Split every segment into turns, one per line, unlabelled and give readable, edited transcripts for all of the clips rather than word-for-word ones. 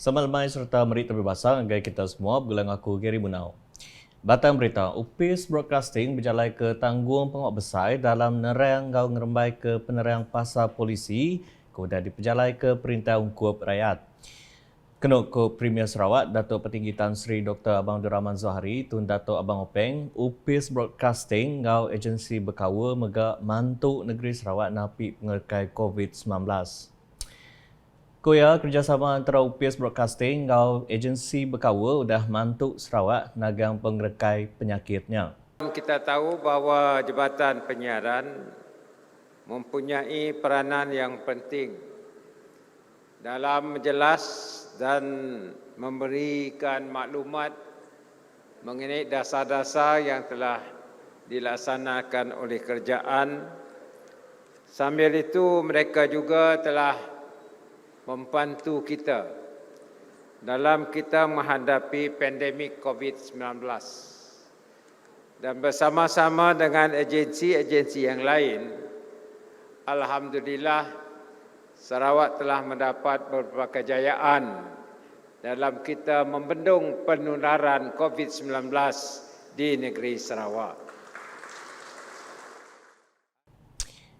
Selamat malam serta mari terbebasa dengan kita semua. Begulang aku Gary Munau. Batang berita, UPIS Broadcasting berjalai ke tanggung penguat besar dalam nerang gau ngerembai ke penerang pasar polisi kemudian diperjalai ke Perintah Ungkup Rakyat. Kenuk ke Premier Sarawak, Datuk Petinggi Tan Sri Dr. Abang Abdul Rahman Zohari, Tun Datuk Abang Openg, UPIS Broadcasting gau agensi berkawa megak mantuk negeri Sarawak napi pengerkai COVID-19. Koya kerjasama antara UPIS Broadcasting dan agensi berkawa sudah mantuk Sarawak nagang pengerekai penyakitnya.
Kita tahu bahawa Jabatan Penyiaran mempunyai peranan yang penting dalam menjelas dan memberikan maklumat mengenai dasar-dasar yang telah dilaksanakan oleh kerajaan. Sambil itu mereka juga telah membantu kita dalam kita menghadapi pandemik COVID-19 dan bersama-sama dengan agensi-agensi yang lain, alhamdulillah Sarawak telah mendapat beberapa kejayaan dalam kita membendung penularan COVID-19 di negeri Sarawak.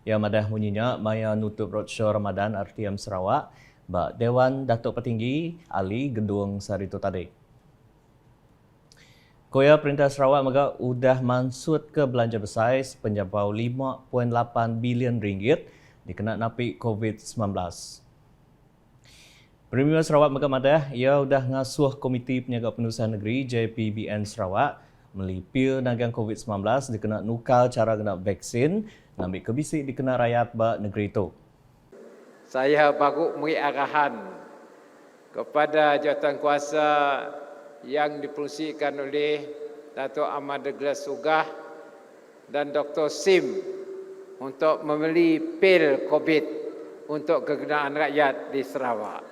Yang madah bunyinya maya nutup roadshow Ramadan RTM Sarawak Bak Dewan Datuk Petinggi Ali Gedung Saritu tadi. Koya Perintah Sarawak megak udah mansut ke belanja besar sepenjabau 5.8 bilion ringgit dikena napi COVID-19. Premier Sarawak megak madah ia udah ngasuh Komiti Penjaga Penurusan Negeri JPBN Sarawak melipir nagang COVID-19 dikena nukal cara kena vaksin ngambil kebisik dikena rakyat bak negeri itu.
Saya baru beri arahan kepada jawatankuasa yang diperusikan oleh Datuk Ahmad Douglas Sugah dan Dr. Sim untuk membeli pil COVID untuk kegunaan rakyat di Sarawak.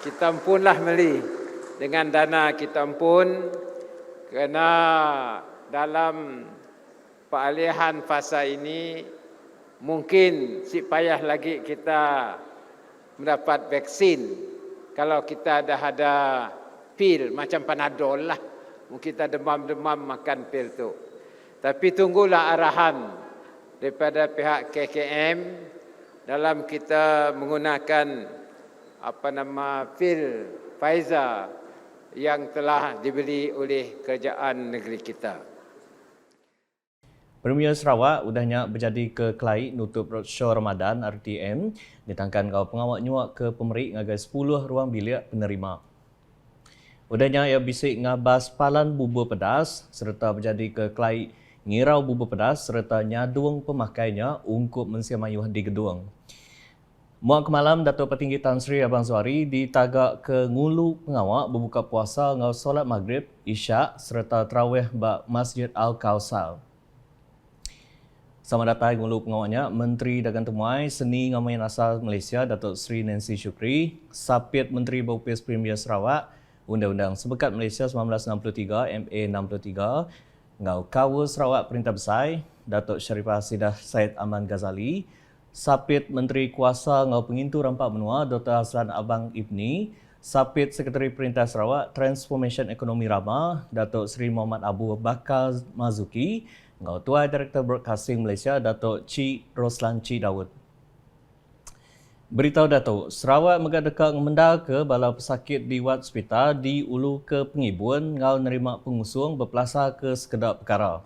Kita punlah beli dengan dana kita pun kerana dalam peralihan fasa ini mungkin si payah lagi kita mendapat vaksin kalau kita dah ada pil macam Panadol lah. Mungkin kita demam-demam makan pil tu. Tapi tunggulah arahan daripada pihak KKM dalam kita menggunakan pil Pfizer yang telah dibeli oleh kerajaan negeri kita.
Premier Sarawak udahnya berjadi ke Kelai nutup roadshow Ramadan RTM ditangkan kau pengawak nyuak ke pemerik ngagai 10 ruang bilik penerima. Udahnya ia bisik ngabas palan bubur pedas serta berjadi ke Kelai ngirau bubur pedas serta nyaduang pemakainya ungkup mensiamayuh di gedung. Muak kemalam Datuk Petinggi Tan Sri Abang Zohari ditagak ke ngulu pengawak berbuka puasa ngau solat maghrib, isyak serta tarawih bak Masjid Al-Kausar. Sama datang ngulu pengawaknya Menteri Dagang Temuai Seni Ngamayan Asal Malaysia Datuk Sri Nancy Shukri, Sapit Menteri Baupis Premier Sarawak, Undang-Undang Sebekat Malaysia 1963 MA 63, Ngau Kawa Sarawak Perintah Besar Datuk Sharifah Sidah Said Aman Ghazali, Sapit Menteri Kuasa Ngau Pengintu Rampak Menua Dr. Hasran Abang Ibni, Sapit Sekretari Perintah Sarawak Transformation Ekonomi Ramah Datuk Sri Muhammad Abu Bakar Mazuki, Ngau Tuai Direktur Broadcasting Malaysia Datuk Cik Roslan Cik Dawud. Beritahu Datuk, Sarawak megak dekat mengendal ke bala pesakit di wad hospital di Ulu ke Pengibun ngau nerima pengusung berpelasar ke sekedar perkara.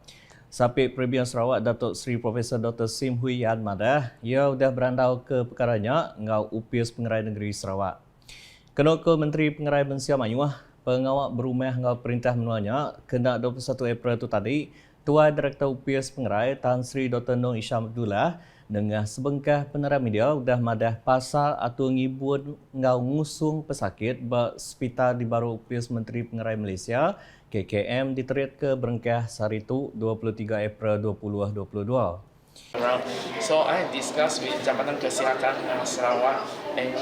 Sapit Premier Sarawak Datuk Sri Profesor Dr. Sim Hui Yan Madah, ia sudah berandau ke perkaranya ngau UPIS Pengerai Negeri Sarawak. Kena ke Menteri Pengerai Bensia Mayuah, pengawak berumah ngau perintah menuanya kena 21 April itu tadi, Tuai Direktur UPIS Pengerai Tan Sri Dr. Nur Isham Abdullah dengan sebengkah penerangan media sudah madah pasal atau ngibun ngau ngusung pesakit bak hospital di baru UPIS Menteri Pengerai Malaysia KKM diterit ke Berengkah Saritu 23 April 2022.
So I discussed with Jabatan Kesihatan Sarawak and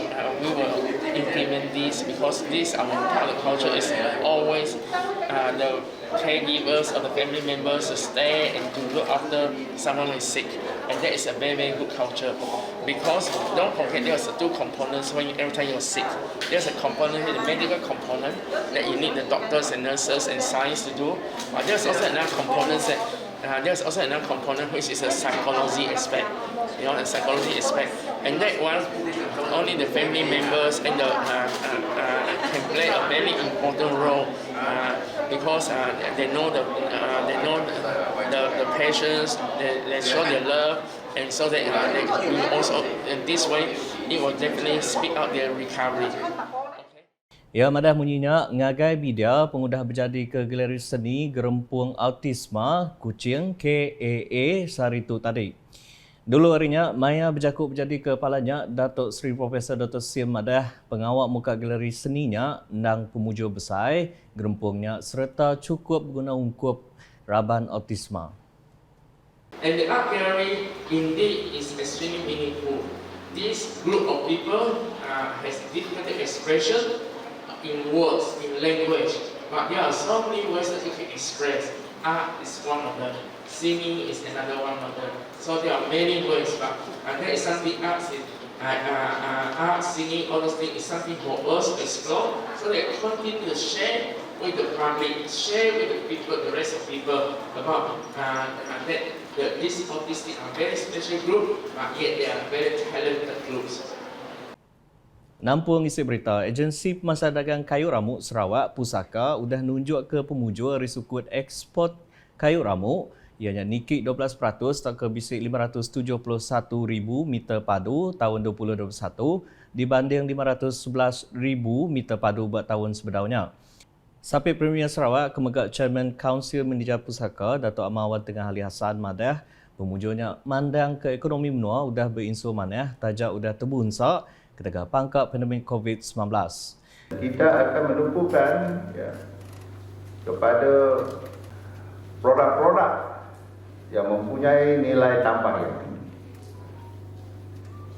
we will implement this because this our part of the culture is always the caregivers or the family members to stay and to look after someone who is sick, and that is a very very good culture. Because don't forget there's two components when every time you're sick. There's a component, the medical component that you need the doctors and nurses and science to do. But there's also another component which is a psychology aspect, a psychology aspect, and that one only the family members and the can play a very important role because they know the patients, they show their love, and so they will also in this way it will definitely speed up their recovery.
Ya, madah munyinya ngagai media pengudah berjadi ke galeri seni Gerempung Autisma Kuching KAA Saritu tadi. Dulu harinya, Maya berjakuk berjadi kepalanya Datuk Seri Profesor Dr. Sim Madah pengawal muka galeri seninya nang pemuja besar Gerempungnya serta cukup guna ungkup Raban Autisma.
And the art gallery indeed is extremely meaningful. This group of people has different expression in words, in language, but there are so many ways that you can express. Art is one of them, singing is another one of them. So there are many ways, but that is something art, singing, all those things is something for us to explore. So they continue to share with the public, share with the people, the rest of people about that this autistic are very special group, but yet they are very talented groups.
Nampung isi berita, Agensi Pemasaran Dagang Kayu Ramuk Sarawak Pusaka sudah nunjuk ke pemuja risukut ekspor kayu ramuk ianya nikik 12% tak ke bisik 571,000 meter padu tahun 2021 dibanding 511,000 meter padu buat tahun sebelumnya. Sapit Premier Sarawak Kemegak Chairman Kaunsil Manager Pusaka Datuk Amawan Tengah Ali Hassan Madah pemujanya mandang ke ekonomi menua sudah berinsur manah tajak sudah terbunsak ketika pangkap pandemik COVID-19.
Kita akan menumpukan kepada produk-produk yang mempunyai nilai tambah yang tinggi.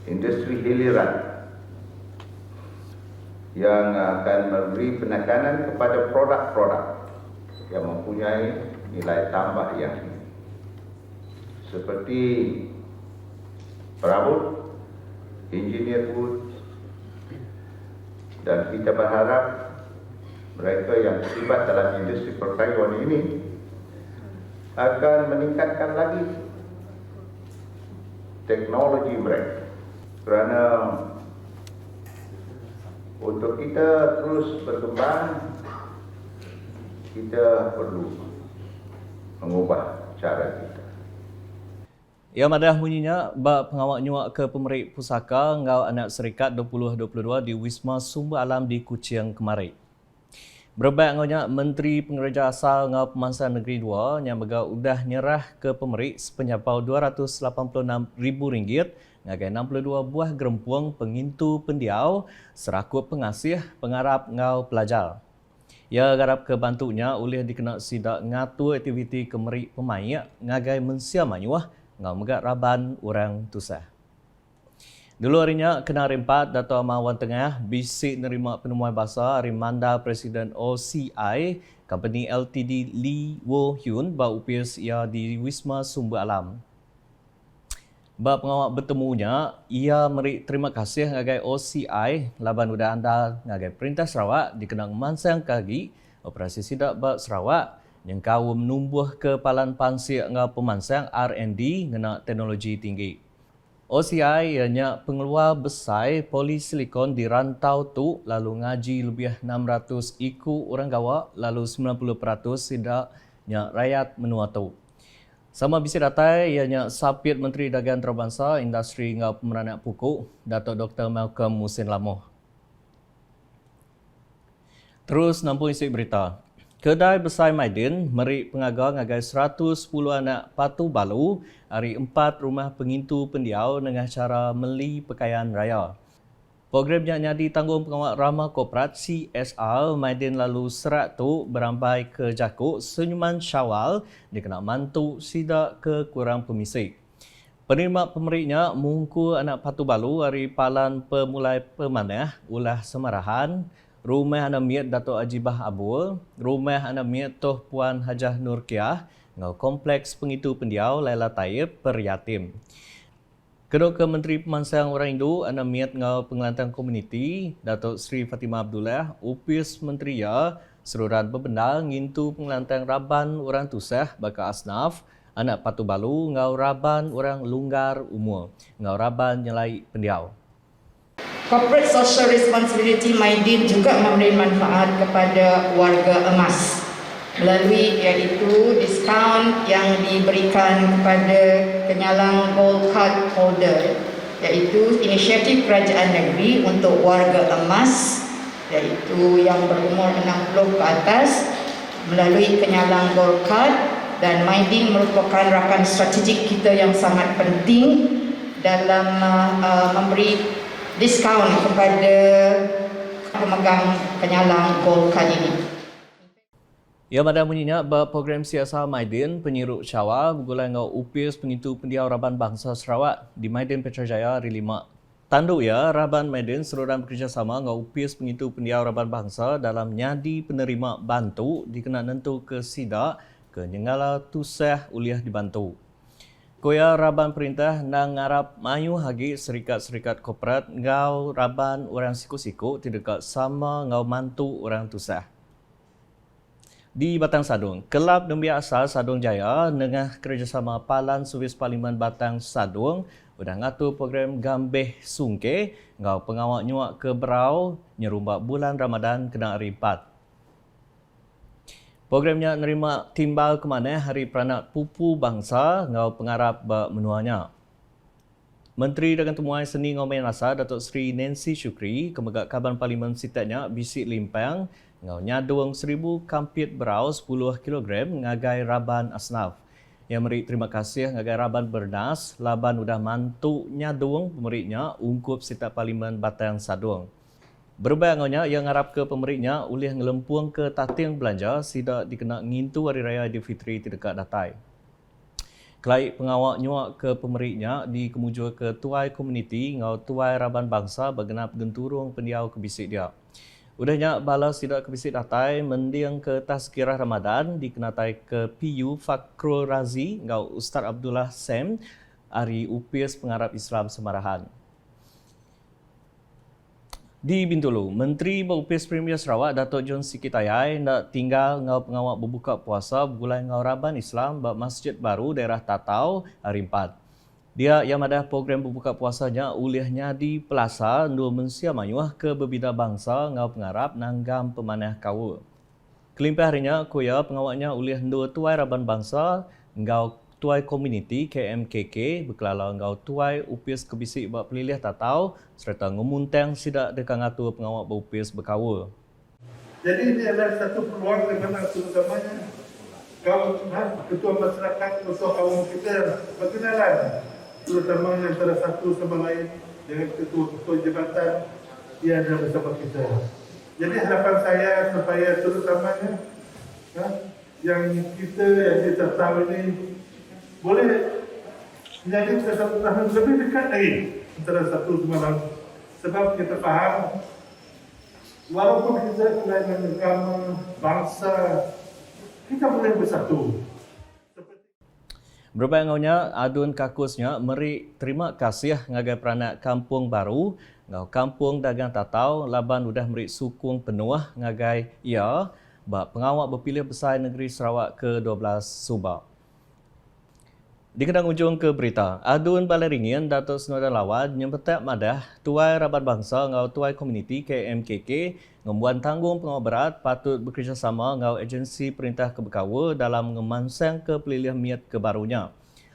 Industri hiliran yang akan memberi penekanan kepada produk-produk yang mempunyai nilai tambah yang tinggi. Seperti perabot, engineer wood, dan kita berharap mereka yang terlibat dalam industri perkayuan ini akan meningkatkan lagi teknologi mereka. Kerana untuk kita terus berkembang, kita perlu mengubah cara kita.
Ya, madah bunyinya bak pengawal nyuak ke pemerik pusaka ngau anak serikat 2022 di Wisma Sumber Alam di Kuching kemarin. Berbaik ngaunya Menteri Pengereja Asal ngau Pemasaran Negeri 2 yang begau udah nyerah ke pemerik sepenyapau RM286,000 ngagai 62 buah gerempuang pengintu pendiau serakut pengasih pengarap ngau pelajar. Ya garap ke bantunya oleh dikena sidak ngatur aktiviti kemerik pemain ngagai mensia manyuah ngau megak raban orang tusah. Dulu harinya kena rempat Dato' Amawan Tengah bisik nerima penemuan bahasa Rimanda Presiden OCI Company Ltd Lee Wo Hyun bau upis ia di Wisma Sumber Alam. Bab pengawal bertemunya, ia meri terima kasih ngagai OCI laban udah anda ngagai Perintah Sarawak dikenang mansang kagi operasi sidak bab Sarawak yang kau menumbuh kepalan pansir ngau pemansang R&D ngena teknologi tinggi. OCI ianya pengeluar besar polisilikon di rantau tu lalu ngaji lebih 600 iku orang gawa lalu 90% sidaknya rakyat menua tu. Sama bisa datai ianya sapit Menteri Dagang Antarabangsa Industri ngau Pemeranak Pokok Datuk Dr. Malcolm Musin Lamoh. Terus nampung isi berita. Kedai Besar Maidin meri pengagar ngagai 110 anak patu balu hari 4 rumah pengintu pendiau dengan cara meli pakaian raya. Programnya ditanggung pengawal ramah korporat CSR Maidin lalu serat tu berambai ke Jakuk Senyuman Syawal dikena mantu sidak ke kurang pemisik. Penerima pemeriknya mungku anak Patu Balu hari palan pemulai pemanah ulah semarahan, rumah anak miat Dato' Ajibah Abul, rumah anak miat Toh Puan Hajah Nurkiah, ngau kompleks pengitu pendiau Laila Taib Peryatim. Kedua ke Menteri Pemansang Orang Hindu anak miat ngau pengelantang komuniti Dato' Sri Fatimah Abdullah, upis menteri ya seruran berbendal ngintu pengelantang raban orang tusah baka asnaf, anak Patu Balu ngau raban orang lunggar umur, ngau raban nyelai pendiau.
Corporate Social Responsibility Maidin juga memberi manfaat kepada warga emas melalui iaitu diskaun yang diberikan kepada penyalang Gold Card holder, iaitu inisiatif kerajaan negeri untuk warga emas iaitu yang berumur 60 ke atas melalui penyalang Gold Card. Dan Maidin merupakan rakan strategik kita yang sangat penting dalam memberi diskaun kepada pemegang penyalang Gold Card ini.
Ia pada menyiap program siasat Maidin penyiruk Syawa bergulai ngau upis pengitu pendiau Raban Bangsa Sarawak di Maidin Petrajaya Hari 5. Tanduk ya Raban Maidin seruran bekerjasama ngau upis pengitu pendiau Raban Bangsa dalam nyadi penerima bantu dikena nentu ke sidak ke nyengala tusah uliah dibantu. Koya raban perintah nang ngarap mayu hagi serikat-serikat korporat ngau raban orang siku-siku tidak sama ngau mantu orang tusah. Di Batang Sadung, Kelab Dembia Asal Sadung Jaya dengan kerjasama Palan Servis Parlimen Batang Sadung sudah ngatur program Gambeh Sungke ngau pengawak nyuak ke Berau nyerumbak bulan Ramadan kena hari 4. Programnya nerima timbal ke mana hari peranak pupu bangsa ngau pengarap menuanya. Menteri Dagang Temuan Seni Ngau Main Rasa Datuk Seri Nancy Syukri kemegak Kaban Parlimen sitatnya bisik limpang ngau nyaduang 1000 kampit berau 10 kg ngagai raban asnaf. Yang meri terima kasih ngagai raban bernas laban udah mantu nyaduang pemeriknya ungkup sitat Parlimen Batang Sadung. Berbayangannya yang ngarap ke pemeriknya ulih ngelempuang ke tating belanja sidak dikena ngintu Hari Raya Aidilfitri terdekat datai. Kelai pengawak nyuak ke pemeriknya dikemujur ke tuai komuniti ngau tuai raban bangsa bergenap genturung pendiau kebisik dia. Udahnya balas sidak kebisik datai mendiang ke tazkirah Ramadan dikenatai ke PU Fakrul Razi ngau Ustaz Abdullah Sam hari upis pengarap Islam Semarahan. Di Bintulu, Menteri Berupis Premier Sarawak Datuk John Sikitayai nak tinggal ngau pengawak berbuka puasa bergulai ngau raban Islam bak Masjid Baru daerah Tatau hari 4. Dia yang ada program berbuka puasanya ulihnya di Pelasa Nur Mensia Mayuah ke berbida bangsa ngau pengarap nanggam pemanah kawa. Kelimpah harinya kuya pengawaknya ulih dua tuai raban bangsa ngau tuai komuniti KMKK berkelala ngau tuai upis kebisik bak pelilih Tatau serta ngemuntang sidak dekat ngatur pengawak berupis berkawa.
Jadi ini adalah satu peluang di mana terutamanya kaum ketua masyarakat, ketua kaum kita berkenalan terutamanya antara satu sama lain dengan ketua jabatan yang ada bersama kita. Jadi harapan saya supaya terutamanya yang kita tahu ini boleh menjadi satu tahun lebih dekat lagi antara satu sama lain. Sebab kita faham, walaupun kita kelainan agama, bangsa, kita boleh bersatu.
Berbayangnya adun kakusnya meri terima kasih ngagai peranak kampung baru ngau kampung dagang Tatau laban udah meri sukung penuh ngagai ia bak pengawak berpilih besar negeri Sarawak ke-12 Subak. Di kedang ujung ke berita, adun Balai Ringin Datuk Senoda Lawan nyempetak madah tuai rabat bangsa ngau tuai komuniti KMKK ngembuan tanggung pengawal berat patut bekerjasama ngau agensi perintah kebekawa dalam ngemansang ke pelilih miat kebarunya.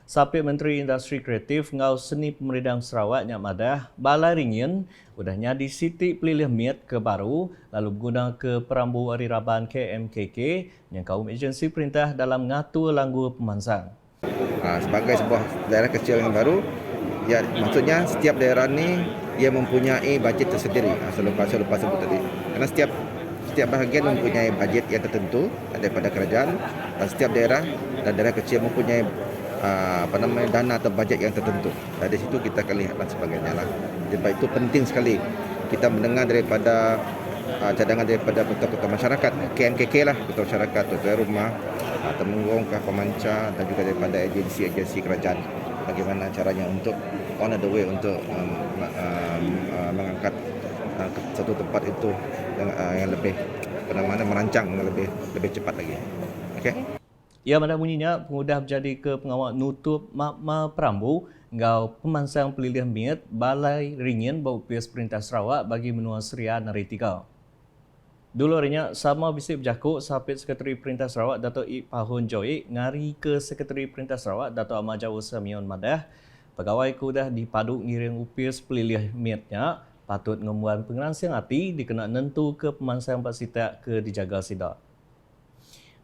Sapit Menteri Industri Kreatif ngau seni pemeridang Sarawak nyak madah Balai Ringin udah nyadi siti pelilih miat kebaru lalu berguna ke perambu Hari Raban KMKK yang kaum agensi perintah dalam ngatur langgu pemansang.
Sebagai sebuah daerah kecil yang baru, ya maksudnya setiap daerah ni ia mempunyai bajet tersendiri. Selepas sebut tadi, karena setiap bahagian mempunyai bajet yang tertentu daripada kerajaan, dan setiap daerah dan daerah kecil mempunyai dana atau bajet yang tertentu. Dari situ kita akan lihat dan sebagainya lah. Sebab itu penting sekali kita mendengar daripada cadangan daripada ketua-ketua masyarakat, KMKK lah, ketua masyarakat, ketua rumah, Temenggung, Pemancar dan juga daripada agensi-agensi kerajaan. Bagaimana caranya untuk on the way untuk mengangkat satu tempat itu yang lebih merancang yang lebih cepat lagi. Okey.
Ia mana bunyinya pengudah menjadi ke pengawal nutup Makma Perambu ngau pemansang pelilihan miat Balai Ringin bau PS Perintah Sarawak bagi menua Seria Naritika. Dulu harinya sama bisik berjakuk Sapit Sekretari Perintah Sarawak Dato' Ik Pahun Joik ngari ke Sekretari Perintah Sarawak Dato' Ahmad Jawa Samion Madah. Pegawai kudah dipadu ngiring upis pelilih miatnya patut ngemuan pengeransiang hati dikena nentu ke pemansang Pak Sita ke dijaga sidak.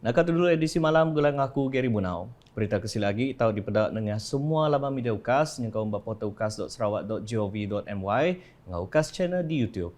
Nak dulu edisi malam gelang aku Gary Bunau. Berita kesil lagi tahu dipedak dengan semua laman media UKAS yang kau membawa ukas.sarawak.gov.my dengan UKAS channel di YouTube.